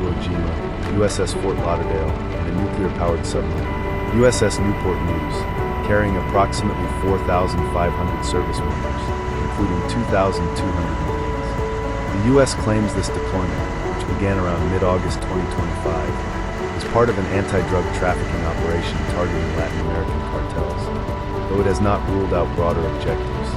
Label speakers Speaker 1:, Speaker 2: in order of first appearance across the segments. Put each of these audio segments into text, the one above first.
Speaker 1: Iwo Jima, USS Fort Lauderdale, and a nuclear-powered submarine. USS Newport News, carrying approximately 4,500 service members, including 2,200 Marines. The U.S. claims this deployment, which began around mid-August 2025, is part of an anti-drug trafficking operation targeting Latin American cartels, though it has not ruled out broader objectives,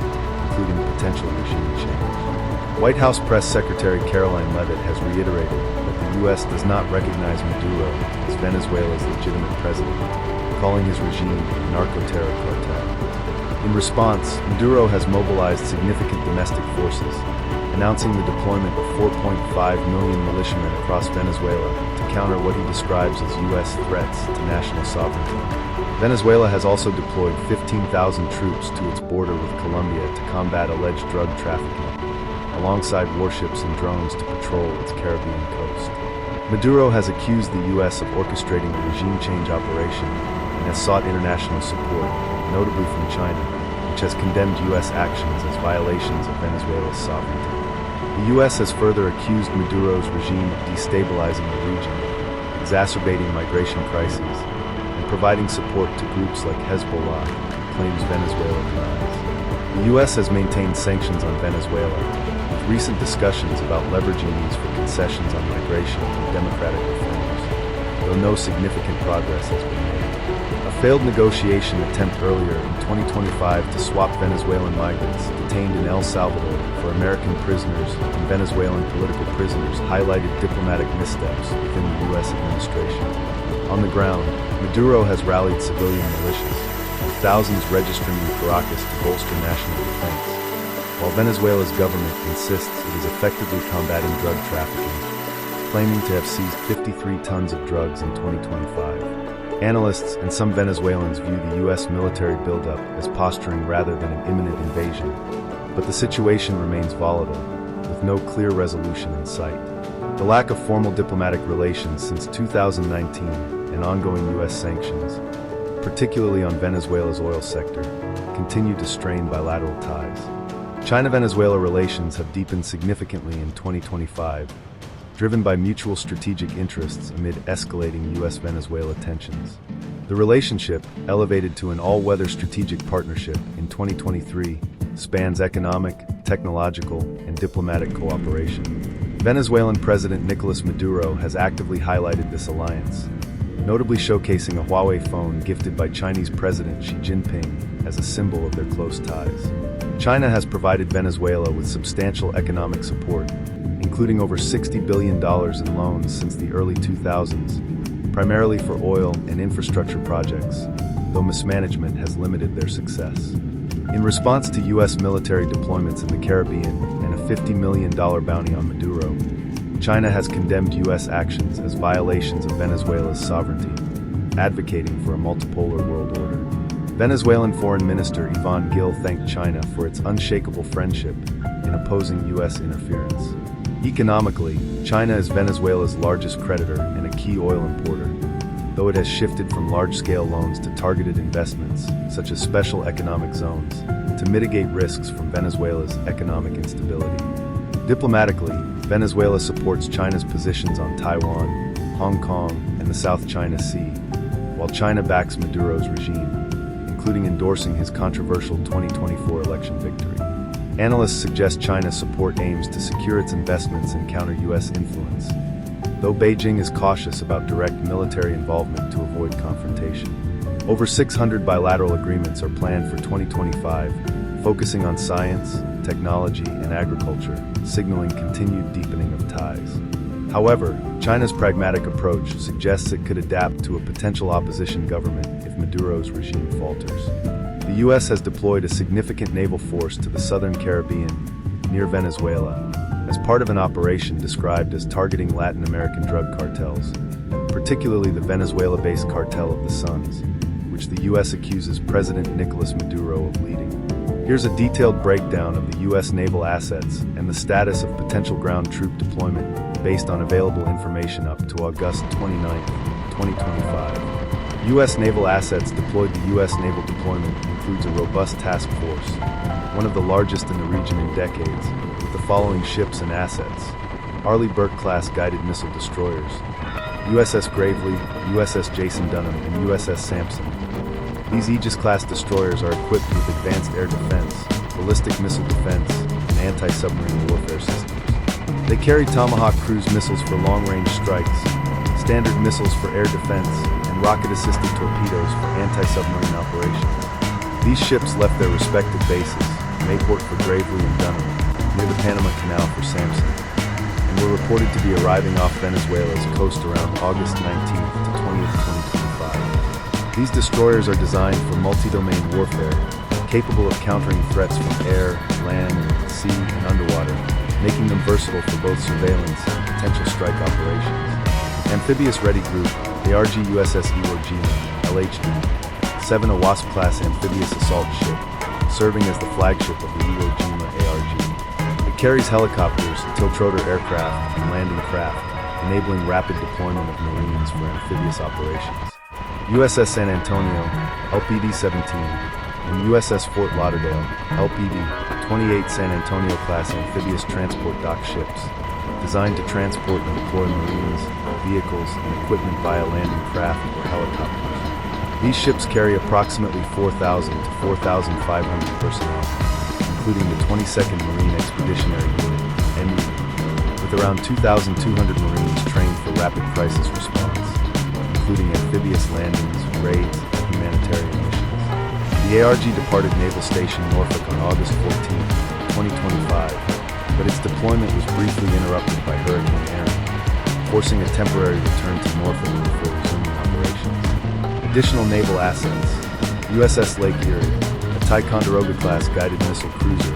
Speaker 1: including potential regime change. White House Press Secretary Caroline Leavitt has reiterated that the U.S. does not recognize Maduro as Venezuela's legitimate president, calling his regime a narco-terror cartel. In response, Maduro has mobilized significant domestic forces, announcing the deployment of 4.5 million militiamen across Venezuela to counter what he describes as U.S. threats to national sovereignty. Venezuela has also deployed 15,000 troops to its border with Colombia to combat alleged drug trafficking, alongside warships and drones to patrol its Caribbean coast. Maduro has accused the U.S. of orchestrating a regime change operation and has sought international support, notably from China, which has condemned U.S. actions as violations of Venezuela's sovereignty. The U.S. has further accused Maduro's regime of destabilizing the region, exacerbating migration crises, and providing support to groups like Hezbollah, claims Venezuela denies. The U.S. has maintained sanctions on Venezuela, with recent discussions about leveraging these for concessions on migration and democratic reforms, though no significant progress has been made. A failed negotiation attempt earlier in 2025 to swap Venezuelan migrants detained in El Salvador for American prisoners and Venezuelan political prisoners highlighted diplomatic missteps within the U.S. administration. On the ground, Maduro has rallied civilian militias, with thousands registering in Caracas to bolster national defense, while Venezuela's government insists it is effectively combating drug trafficking, claiming to have seized 53 tons of drugs in 2025. Analysts and some Venezuelans view the U.S. military buildup as posturing rather than an imminent invasion, but the situation remains volatile, with no clear resolution in sight. The lack of formal diplomatic relations since 2019 and ongoing U.S. sanctions, particularly on Venezuela's oil sector, continue to strain bilateral ties. China-Venezuela relations have deepened significantly in 2025, driven by mutual strategic interests amid escalating U.S.-Venezuela tensions. The relationship, elevated to an all-weather strategic partnership in 2023, spans economic, technological, and diplomatic cooperation. Venezuelan President Nicolas Maduro has actively highlighted this alliance, notably showcasing a Huawei phone gifted by Chinese President Xi Jinping as a symbol of their close ties. China has provided Venezuela with substantial economic support, including over $60 billion in loans since the early 2000s, primarily for oil and infrastructure projects, though mismanagement has limited their success. In response to U.S. military deployments in the Caribbean and a $50 million bounty on Maduro, China has condemned U.S. actions as violations of Venezuela's sovereignty, advocating for a multipolar world order. Venezuelan Foreign Minister Yvonne Gill thanked China for its unshakable friendship in opposing U.S. interference. Economically, China is Venezuela's largest creditor and a key oil importer, though it has shifted from large-scale loans to targeted investments, such as special economic zones, to mitigate risks from Venezuela's economic instability. Diplomatically, Venezuela supports China's positions on Taiwan, Hong Kong, and the South China Sea, while China backs Maduro's regime, including endorsing his controversial 2024 election victory. Analysts suggest China's support aims to secure its investments and counter U.S. influence, though Beijing is cautious about direct military involvement to avoid confrontation. Over 600 bilateral agreements are planned for 2025, focusing on science, technology, and agriculture, signaling continued deepening of ties. However, China's pragmatic approach suggests it could adapt to a potential opposition government if Maduro's regime falters. The U.S. has deployed a significant naval force to the southern Caribbean, near Venezuela, as part of an operation described as targeting Latin American drug cartels, particularly the Venezuela-based Cartel of the Suns, which the U.S. accuses President Nicolas Maduro of leading. Here's a detailed breakdown of the U.S. naval assets and the status of potential ground troop deployment based on available information up to August 29, 2025. U.S. naval assets deployed. The U.S. naval deployment includes a robust task force, one of the largest in the region in decades, with the following ships and assets: Arleigh Burke-class guided missile destroyers, USS Gravely, USS Jason Dunham, and USS Sampson. These Aegis-class destroyers are equipped with advanced air defense, ballistic missile defense, and anti-submarine warfare systems. They carry Tomahawk cruise missiles for long-range strikes, standard missiles for air defense, and rocket-assisted torpedoes for anti-submarine operations. These ships left their respective bases, Newport for Gravely and Dunham, near the Panama Canal for Sampson, and were reported to be arriving off Venezuela's coast around August 19th to 20th, 2025. These destroyers are designed for multi-domain warfare, capable of countering threats from air, land, sea, and underwater, making them versatile for both surveillance and potential strike operations. Amphibious Ready Group, ARG USS Iwo Jima, LHD, 7 a Wasp-class amphibious assault ship, serving as the flagship of the Iwo Jima ARG. It carries helicopters, tiltrotor aircraft, and landing craft, enabling rapid deployment of Marines for amphibious operations. USS San Antonio, LPD-17, and USS Fort Lauderdale, LPD-28 San Antonio-class amphibious transport dock ships, designed to transport and deploy Marines, vehicles, and equipment via landing craft or helicopters. These ships carry approximately 4,000 to 4,500 personnel, including the 22nd Marine Expeditionary Unit, ME, with around 2,200 Marines trained for rapid crisis response, including amphibious landings, raids, and humanitarian missions. The ARG departed Naval Station Norfolk on August 14, 2025, but its deployment was briefly interrupted by Hurricane Aaron, forcing a temporary return to Norfolk before resuming operations. Additional naval assets: USS Lake Erie, a Ticonderoga-class guided missile cruiser,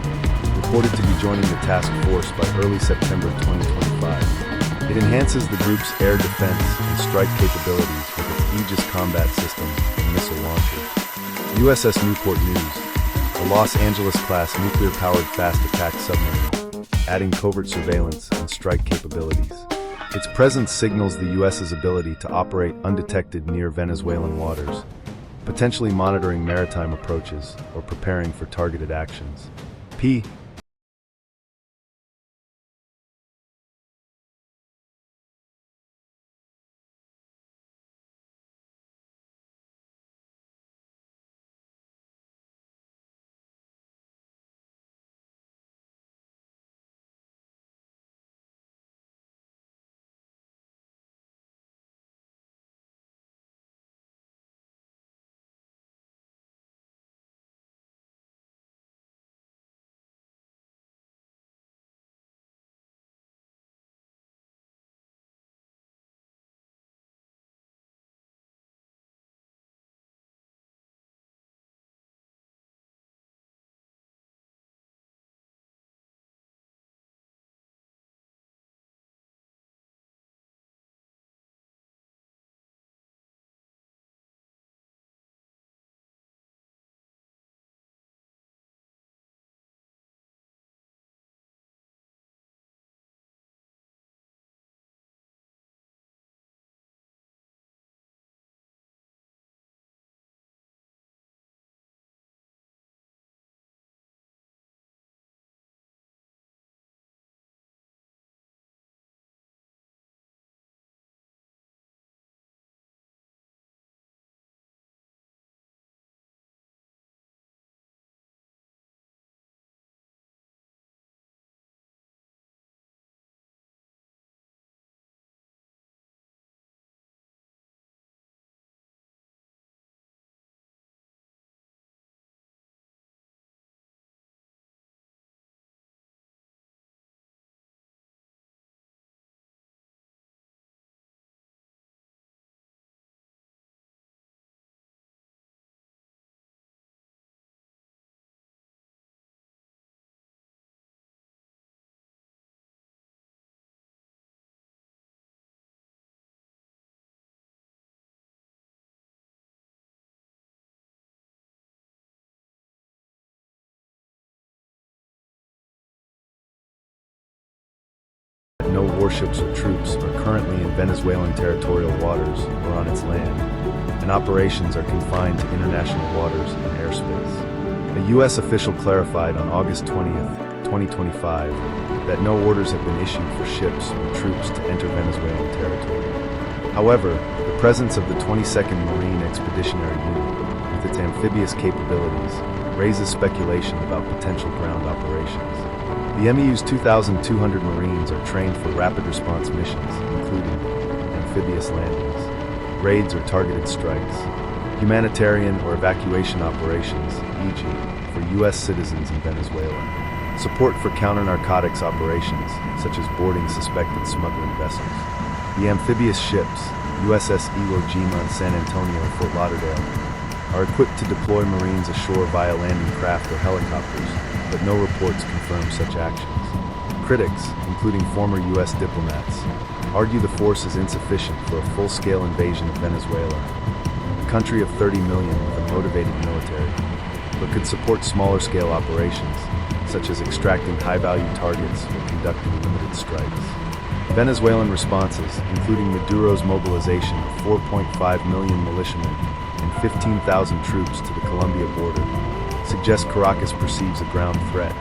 Speaker 1: reported to be joining the task force by early September 2025. It enhances the group's air defense and strike capabilities with its Aegis combat system and missile launchers. USS Newport News, a Los Angeles-class nuclear-powered fast attack submarine, adding covert surveillance and strike capabilities. Its presence signals the U.S.'s ability to operate undetected near Venezuelan waters, potentially monitoring maritime approaches or preparing for targeted actions. P. No warships or troops are currently in Venezuelan territorial waters or on its land, and operations are confined to international waters and airspace. A U.S. official clarified on August 20th, 2025 that no orders have been issued for ships or troops to enter Venezuelan territory. However, the presence of the 22nd Marine Expeditionary Unit, with its amphibious capabilities, raises speculation about potential ground operations. The MEU's 2,200 Marines are trained for rapid response missions, including amphibious landings, raids or targeted strikes, humanitarian or evacuation operations, e.g., for U.S. citizens in Venezuela, support for counter-narcotics operations, such as boarding suspected smuggling vessels. The amphibious ships, USS Iwo Jima and San Antonio and Fort Lauderdale, are equipped to deploy Marines ashore via landing craft or helicopters, but no reports confirm such actions. Critics, including former U.S. diplomats, argue the force is insufficient for a full-scale invasion of Venezuela, a country of 30 million with a motivated military, but could support smaller-scale operations, such as extracting high-value targets or conducting limited strikes. Venezuelan responses, including Maduro's mobilization of 4.5 million militiamen and 15,000 troops to the Colombia border, suggest Caracas perceives a ground threat,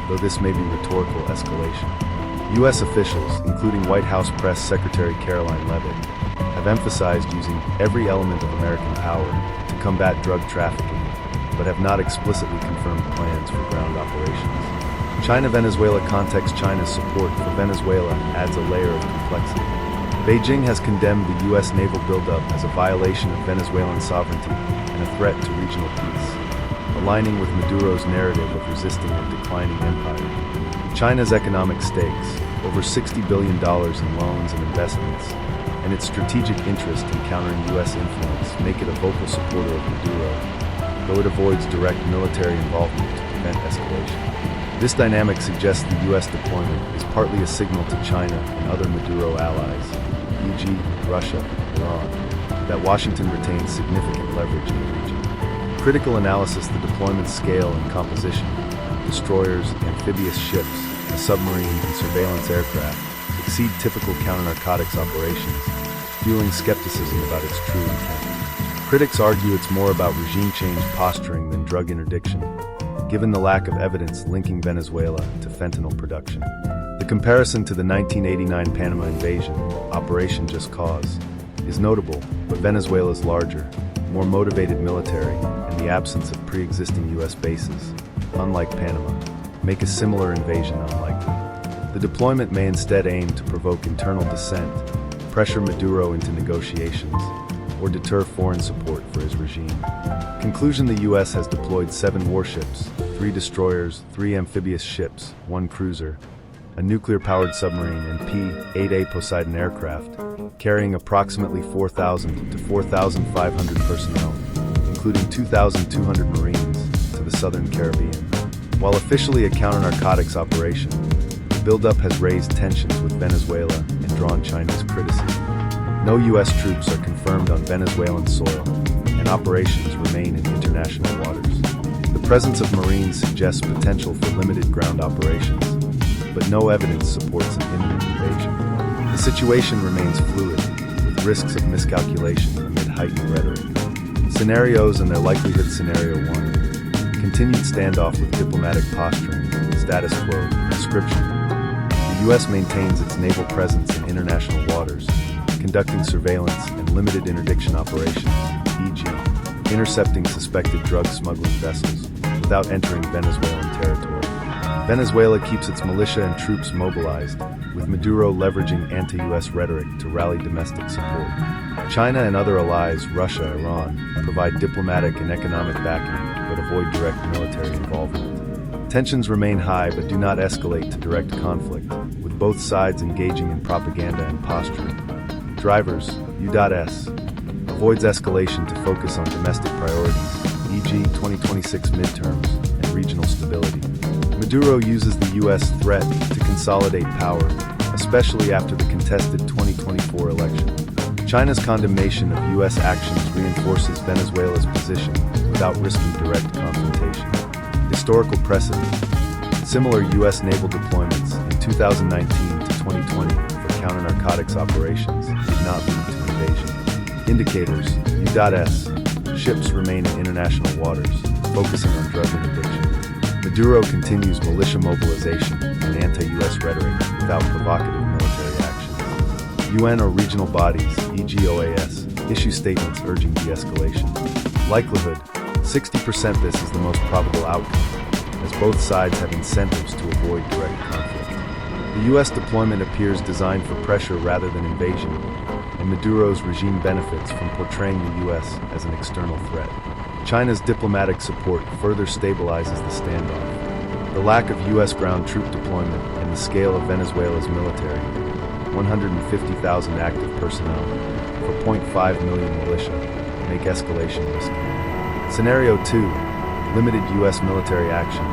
Speaker 1: though this may be rhetorical escalation. U.S. officials, including White House Press Secretary Caroline Leavitt, have emphasized using every element of American power to combat drug trafficking, but have not explicitly confirmed plans for ground operations. China-Venezuela context. China's support for Venezuela adds a layer of complexity. Beijing has condemned the U.S. naval buildup as a violation of Venezuelan sovereignty and a threat to regional peace, aligning with Maduro's narrative of resisting a declining empire. China's economic stakes, over $60 billion in loans and investments, and its strategic interest in countering U.S. influence make it a vocal supporter of Maduro, though it avoids direct military involvement to prevent escalation. This dynamic suggests the U.S. deployment is partly a signal to China and other Maduro allies, e.g., Russia, Iran, that Washington retains significant leverage in the region. Critical analysis: the deployment's scale and composition, destroyers, amphibious ships, a submarine, and surveillance aircraft exceed typical counter-narcotics operations, fueling skepticism about its true intent. Critics argue it's more about regime change posturing than drug interdiction, given the lack of evidence linking Venezuela to fentanyl production. The comparison to the 1989 Panama invasion, Operation Just Cause, is notable, but Venezuela's larger, more motivated military and the absence of pre-existing U.S. bases, unlike Panama, make a similar invasion unlikely. The deployment may instead aim to provoke internal dissent, pressure Maduro into negotiations, or deter foreign support for his regime. Conclusion: the U.S. has deployed 7 warships, 3 destroyers, 3 amphibious ships, 1 cruiser, a nuclear-powered submarine, and P-8A Poseidon aircraft, carrying approximately 4,000 to 4,500 personnel, including 2,200 Marines, to the Southern Caribbean. While officially a counter-narcotics operation, the buildup has raised tensions with Venezuela and drawn Chinese criticism. No U.S. troops are confirmed on Venezuelan soil, and operations remain in international waters. The presence of Marines suggests potential for limited ground operations, but no evidence supports an imminent invasion. The situation remains fluid, with risks of miscalculation amid heightened rhetoric. Scenarios and their likelihood: Scenario 1. Continued standoff with diplomatic posturing, status quo, conscription. The U.S. maintains its naval presence in international waters, conducting surveillance and limited interdiction operations, e.g., intercepting suspected drug smuggling vessels, without entering Venezuelan territory. Venezuela keeps its militia and troops mobilized, with Maduro leveraging anti-U.S. rhetoric to rally domestic support. China and other allies, Russia, Iran, provide diplomatic and economic backing, but avoid direct military involvement. Tensions remain high but do not escalate to direct conflict, with both sides engaging in propaganda and posturing. Drivers: U.S. avoids escalation to focus on domestic priorities, e.g. 2026 midterms and regional stability. Maduro uses the U.S. threat to consolidate power, especially after the contested 2024 election. China's condemnation of U.S. actions reinforces Venezuela's position without risking direct confrontation. Historical precedent: similar U.S. naval deployments in 2019 to 2020 for counter-narcotics operations did not lead to invasion. Indicators: U.S. ships remain in international waters, focusing on drug interdiction. Maduro continues militia mobilization and anti-U.S. rhetoric without provocative military action. UN or regional bodies, e.g. OAS, issue statements urging de-escalation. Likelihood, 60% this is the most probable outcome, as both sides have incentives to avoid direct conflict. The U.S. deployment appears designed for pressure rather than invasion, and Maduro's regime benefits from portraying the U.S. as an external threat. China's diplomatic support further stabilizes the standoff. The lack of U.S. ground troop deployment and the scale of Venezuela's military, 150,000 active personnel for 0.5 million militia, make escalation risky. Scenario 2. Limited U.S. military action.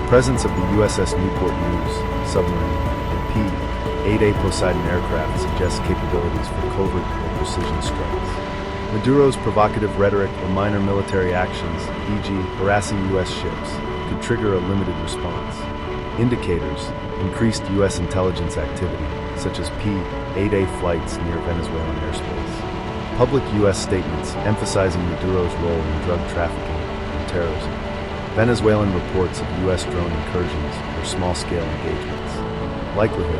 Speaker 1: The presence of the USS Newport submarine and P-8A Poseidon aircraft suggests capabilities for covert or precision strikes. Maduro's provocative rhetoric or minor military actions, e.g. harassing U.S. ships, could trigger a limited response. Indicators: increased U.S. intelligence activity, such as P-8A flights near Venezuelan airspace. Public U.S. statements emphasizing Maduro's role in drug trafficking and terrorism. Venezuelan reports of U.S. drone incursions or small-scale engagements. Likelihood: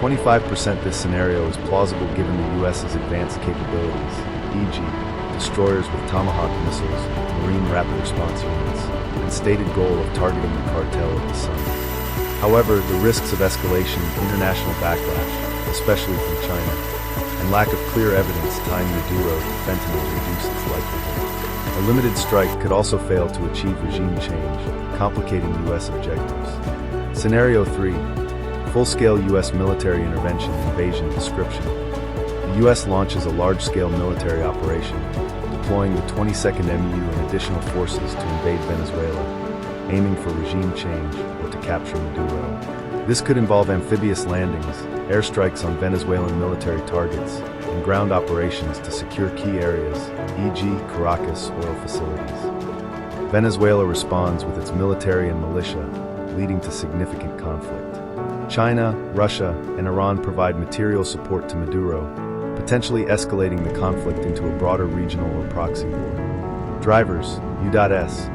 Speaker 1: 25% this scenario is plausible given the U.S.'s advanced capabilities, e.g., destroyers with Tomahawk missiles, marine rapid response units, and stated goal of targeting the cartel of the sun. However, the risks of escalation, international backlash, especially from China, and lack of clear evidence tying Maduro to fentanyl reduce its likelihood. A limited strike could also fail to achieve regime change, complicating U.S. objectives. Scenario 3. Full-scale U.S. military intervention invasion description. The U.S. launches a large-scale military operation, deploying the 22nd MU and additional forces to invade Venezuela, aiming for regime change or to capture Maduro. This could involve amphibious landings, airstrikes on Venezuelan military targets, and ground operations to secure key areas, e.g. Caracas oil facilities. Venezuela responds with its military and militia, leading to significant conflict. China, Russia, and Iran provide material support to Maduro, potentially escalating the conflict into a broader regional or proxy war. Drivers: U.S.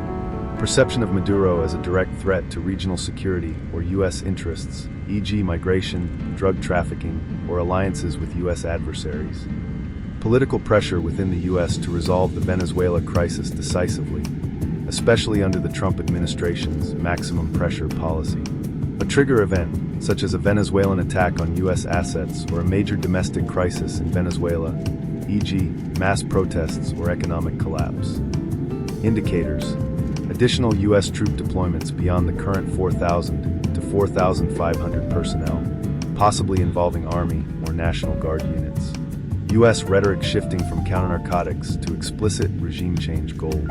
Speaker 1: Perception of Maduro as a direct threat to regional security or U.S. interests, e.g. migration, drug trafficking, or alliances with U.S. adversaries. Political pressure within the U.S. to resolve the Venezuela crisis decisively, especially under the Trump administration's maximum pressure policy. A trigger event, such as a Venezuelan attack on U.S. assets or a major domestic crisis in Venezuela, e.g., mass protests or economic collapse. Indicators: additional U.S. troop deployments beyond the current 4,000 to 4,500 personnel, possibly involving Army or National Guard units. U.S. rhetoric shifting from counter-narcotics to explicit regime change goals.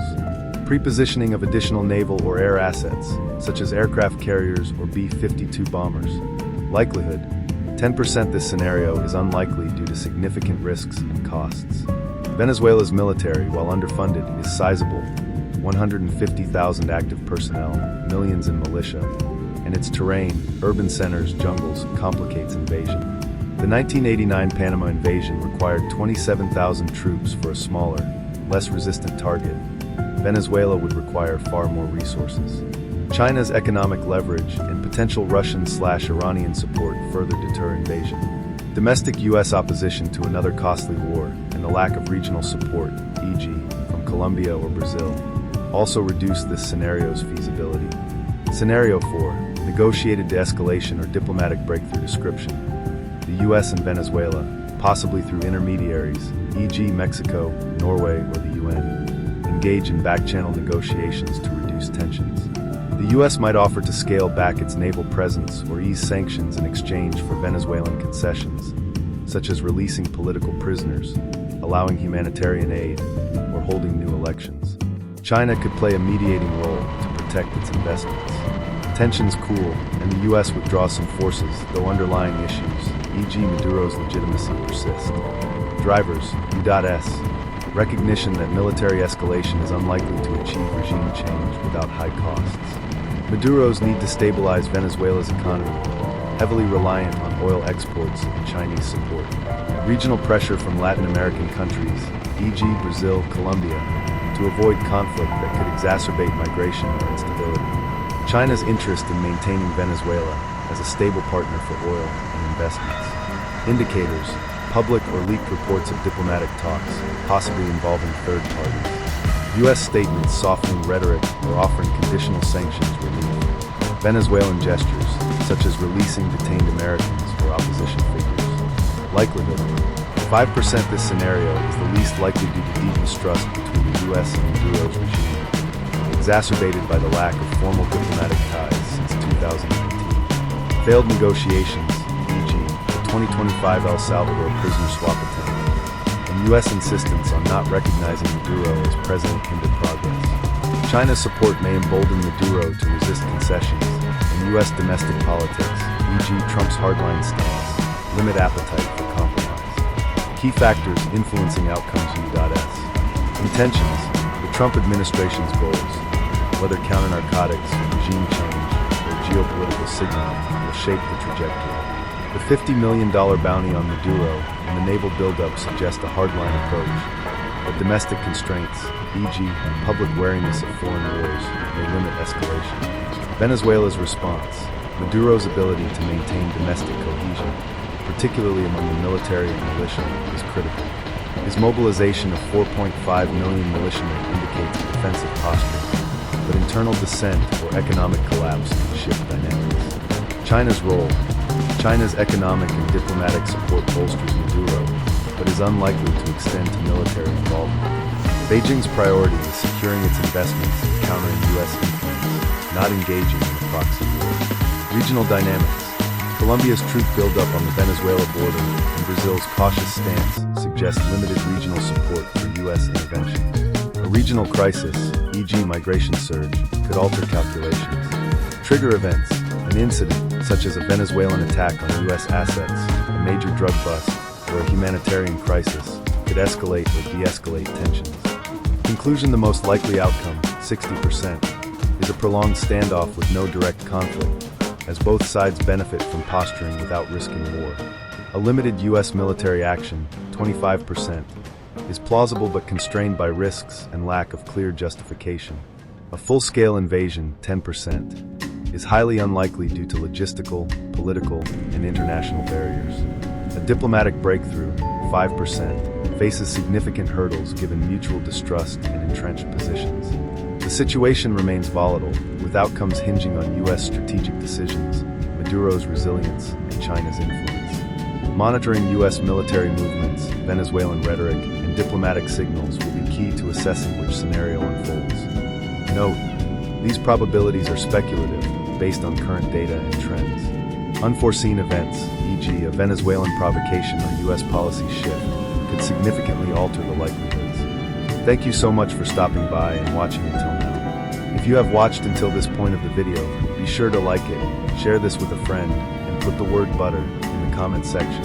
Speaker 1: Pre-positioning of additional naval or air assets, such as aircraft carriers or B-52 bombers. Likelihood: 10% this scenario is unlikely due to significant risks and costs. Venezuela's military, while underfunded, is sizable, 150,000 active personnel, millions in militia, and its terrain, urban centers, jungles, complicates invasion. The 1989 Panama invasion required 27,000 troops for a smaller, less resistant target. Venezuela would require far more resources. China's economic leverage and potential Russian/Iranian support further deter invasion. Domestic U.S. opposition to another costly war and the lack of regional support, e.g., from Colombia or Brazil, also reduce this scenario's feasibility. Scenario 4. Negotiated de-escalation or diplomatic breakthrough description. U.S. and Venezuela, possibly through intermediaries, e.g. Mexico, Norway, or the UN, engage in back-channel negotiations to reduce tensions. The U.S. might offer to scale back its naval presence or ease sanctions in exchange for Venezuelan concessions, such as releasing political prisoners, allowing humanitarian aid, or holding new elections. China could play a mediating role to protect its investments. Tensions cool, and the U.S. withdraw some forces, though underlying issues, e.g. Maduro's legitimacy, persist. Drivers, U.S. Recognition that military escalation is unlikely to achieve regime change without high costs. Maduro's need to stabilize Venezuela's economy, heavily reliant on oil exports and Chinese support. Regional pressure from Latin American countries, e.g. Brazil, Colombia, to avoid conflict that could exacerbate migration or instability. China's interest in maintaining Venezuela as a stable partner for oil and investments. Indicators, public or leaked reports of diplomatic talks, possibly involving third parties. U.S. statements softening rhetoric or offering conditional sanctions relief. Venezuelan gestures, such as releasing detained Americans or opposition figures. Likelihood: 5% this scenario is the least likely due to deep mistrust between the U.S. and Maduro's regime, exacerbated by the lack of formal diplomatic ties since 2019. Failed negotiations, e.g., the 2025 El Salvador prisoner swap attempt, and U.S. insistence on not recognizing Maduro as president hindered progress. China's support may embolden Maduro to resist concessions, and U.S. domestic politics, e.g. Trump's hardline stance, limit appetite for compromise. Key factors influencing outcomes U.S. Intentions: the Trump administration's goals, whether counter-narcotics, regime change, or geopolitical signaling, will shape the trajectory. The $50 million bounty on Maduro and the naval buildup suggest a hardline approach, but domestic constraints, e.g., public wariness of foreign wars, may limit escalation. Venezuela's response: Maduro's ability to maintain domestic cohesion, particularly among the military and militia, is critical. His mobilization of 4.5 million militiamen indicates a defensive posture, but internal dissent or economic collapse can shift dynamics. China's role: China's economic and diplomatic support bolsters Maduro, but is unlikely to extend to military involvement. Beijing's priority is securing its investments and countering U.S. influence, not engaging in a proxy war. Regional dynamics: Colombia's troop buildup on the Venezuela border and Brazil's cautious stance suggest limited regional support for U.S. intervention. A regional crisis, e.g. migration surge, could alter calculations. Trigger events: an incident, such as a Venezuelan attack on U.S. assets, a major drug bust, or a humanitarian crisis, could escalate or de-escalate tensions. Conclusion: the most likely outcome, 60%, is a prolonged standoff with no direct conflict, as both sides benefit from posturing without risking war. A limited U.S. military action, 25%, is plausible but constrained by risks and lack of clear justification. A full-scale invasion, 10%, is highly unlikely due to logistical, political, and international barriers. A diplomatic breakthrough, 5%, faces significant hurdles given mutual distrust and entrenched positions. The situation remains volatile, with outcomes hinging on U.S. strategic decisions, Maduro's resilience, and China's influence. Monitoring U.S. military movements, Venezuelan rhetoric, and diplomatic signals will be key to assessing which scenario unfolds. Note: these probabilities are speculative, based on current data and trends. Unforeseen events, e.g. a Venezuelan provocation or U.S. policy shift, could significantly alter the likelihoods. Thank you so much for stopping by and watching until now. If you have watched until this point of the video, be sure to like it, share this with a friend, and put the word butter in the comment section.